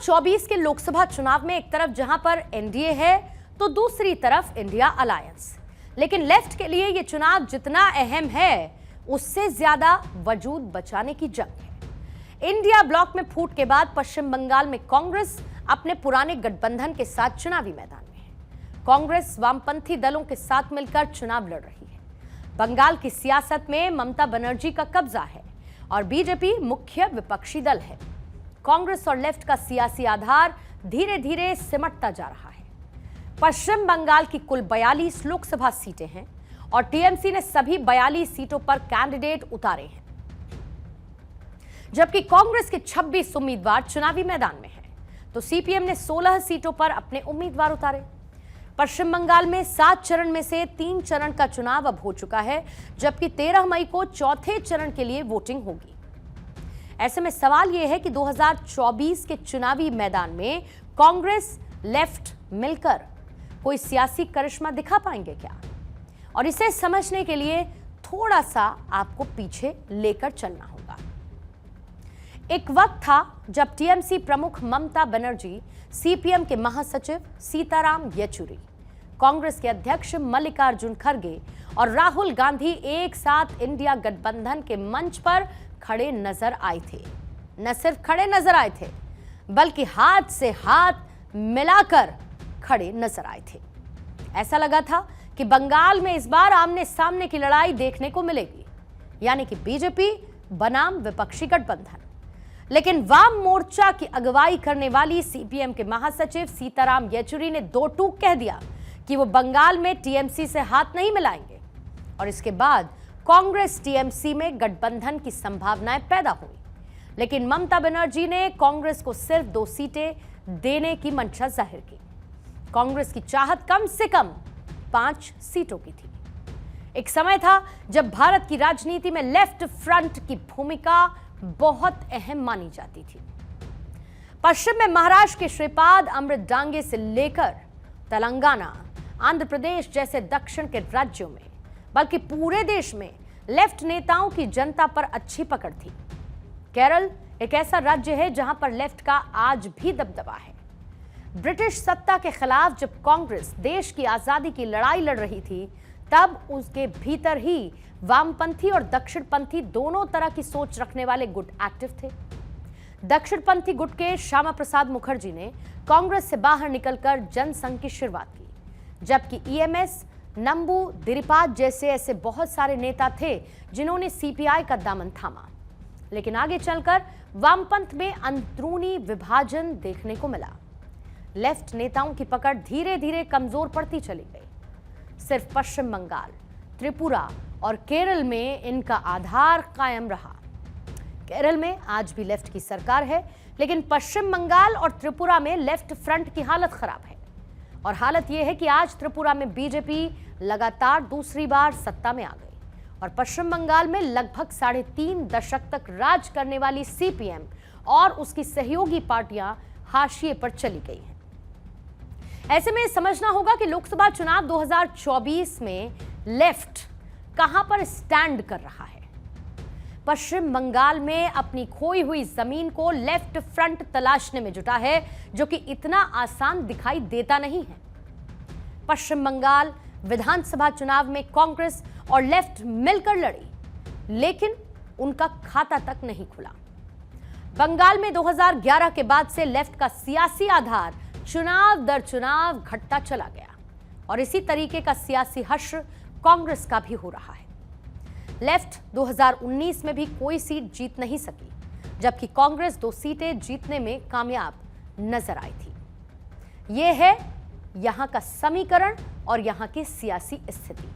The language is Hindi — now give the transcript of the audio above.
2024 के लोकसभा चुनाव में एक तरफ जहां पर एनडीए है तो दूसरी तरफ इंडिया अलायंस। लेकिन लेफ्ट के लिए यह चुनाव जितना अहम है उससे ज्यादा वजूद बचाने की जंग है। इंडिया ब्लॉक में फूट के बाद पश्चिम बंगाल में कांग्रेस अपने पुराने गठबंधन के साथ चुनावी मैदान में है। कांग्रेस वामपंथी दलों के साथ मिलकर चुनाव लड़ रही है। बंगाल की सियासत में ममता बनर्जी का कब्जा है और बीजेपी मुख्य विपक्षी दल है। कांग्रेस और लेफ्ट का सियासी आधार धीरे धीरे सिमटता जा रहा है। पश्चिम बंगाल की कुल 42 लोकसभा सीटें हैं और टीएमसी ने सभी 42 सीटों पर कैंडिडेट उतारे हैं, जबकि कांग्रेस के 26 उम्मीदवार चुनावी मैदान में हैं, तो सीपीएम ने 16 सीटों पर अपने उम्मीदवार उतारे। पश्चिम बंगाल में 7 चरण में से 3 चरण का चुनाव अब हो चुका है, जबकि 13 मई को चौथे चरण के लिए वोटिंग होगी। ऐसे में सवाल यह है कि 2024 के चुनावी मैदान में कांग्रेस लेफ्ट मिलकर कोई सियासी करिश्मा दिखा पाएंगे क्या? और इसे समझने के लिए थोड़ा सा आपको पीछे लेकर चलना होगा। एक वक्त था जब टीएमसी प्रमुख ममता बनर्जी, सीपीएम के महासचिव सीताराम येचुरी, कांग्रेस के अध्यक्ष मल्लिकार्जुन खड़गे और राहुल गांधी एक साथ इंडिया गठबंधन के मंच पर खड़े नजर आए थे। न सिर्फ खड़े नजर आए थे, बल्कि हाथ से हाथ मिलाकर खड़े नजर आए थे। ऐसा लगा था कि बंगाल में इस बार आमने सामने की लड़ाई देखने को मिलेगी, यानी कि बीजेपी बनाम विपक्षी गठबंधन। लेकिन वाम मोर्चा की अगुवाई करने वाली सीपीएम के महासचिव सीताराम येचुरी ने दो टूक कह दिया कि वो बंगाल में टीएमसी से हाथ नहीं मिलाएंगे, और इसके बाद कांग्रेस टीएमसी में गठबंधन की संभावनाएं पैदा हुई। लेकिन ममता बनर्जी ने कांग्रेस को सिर्फ 2 सीटें देने की मंशा जाहिर की। कांग्रेस की चाहत कम से कम 5 सीटों की थी। एक समय था जब भारत की राजनीति में लेफ्ट फ्रंट की भूमिका बहुत अहम मानी जाती थी। पश्चिम में महाराष्ट्र के श्रीपाद अमृत डांगे से लेकर तेलंगाना, आंध्र प्रदेश जैसे दक्षिण के राज्यों में, बल्कि पूरे देश में लेफ्ट नेताओं की जनता पर अच्छी पकड़ थी। केरल एक ऐसा राज्य है जहां पर लेफ्ट का आज भी दबदबा है। ब्रिटिश सत्ता के खिलाफ जब कांग्रेस देश की आजादी की लड़ाई लड़ रही थी, तब उसके भीतर ही वामपंथी और दक्षिणपंथी दोनों तरह की सोच रखने वाले गुट एक्टिव थे। दक्षिणपंथी गुट के श्यामा प्रसाद मुखर्जी ने कांग्रेस से बाहर निकलकर जनसंघ की शुरुआत की, जबकि ईएमएस, नंबू दिरिपाद जैसे ऐसे बहुत सारे नेता थे जिन्होंने सीपीआई का दामन थामा। लेकिन आगे चलकर वामपंथ में अंदरूनी विभाजन देखने को मिला। लेफ्ट नेताओं की पकड़ धीरे धीरे कमजोर पड़ती चली गई। सिर्फ पश्चिम बंगाल, त्रिपुरा और केरल में इनका आधार कायम रहा। केरल में आज भी लेफ्ट की सरकार है, लेकिन पश्चिम बंगाल और त्रिपुरा में लेफ्ट फ्रंट की हालत खराब है। और हालत यह है कि आज त्रिपुरा में बीजेपी लगातार दूसरी बार सत्ता में आ गई और पश्चिम बंगाल में लगभग 3.5 दशक तक राज करने वाली सीपीएम और उसकी सहयोगी पार्टियां हाशिए पर चली गई हैं। ऐसे में समझना होगा कि लोकसभा चुनाव 2024 में लेफ्ट कहां पर स्टैंड कर रहा है। पश्चिम बंगाल में अपनी खोई हुई जमीन को लेफ्ट फ्रंट तलाशने में जुटा है, जो कि इतना आसान दिखाई देता नहीं है। पश्चिम बंगाल विधानसभा चुनाव में कांग्रेस और लेफ्ट मिलकर लड़ी, लेकिन उनका खाता तक नहीं खुला। बंगाल में 2011 के बाद से लेफ्ट का सियासी आधार चुनाव दर चुनाव घटता चला गया और इसी तरीके का सियासी हश्र कांग्रेस का भी हो रहा है। लेफ्ट 2019 में भी कोई सीट जीत नहीं सकी, जबकि कांग्रेस 2 सीटें जीतने में कामयाब नजर आई थी। यह है यहां का समीकरण और यहां की सियासी स्थिति।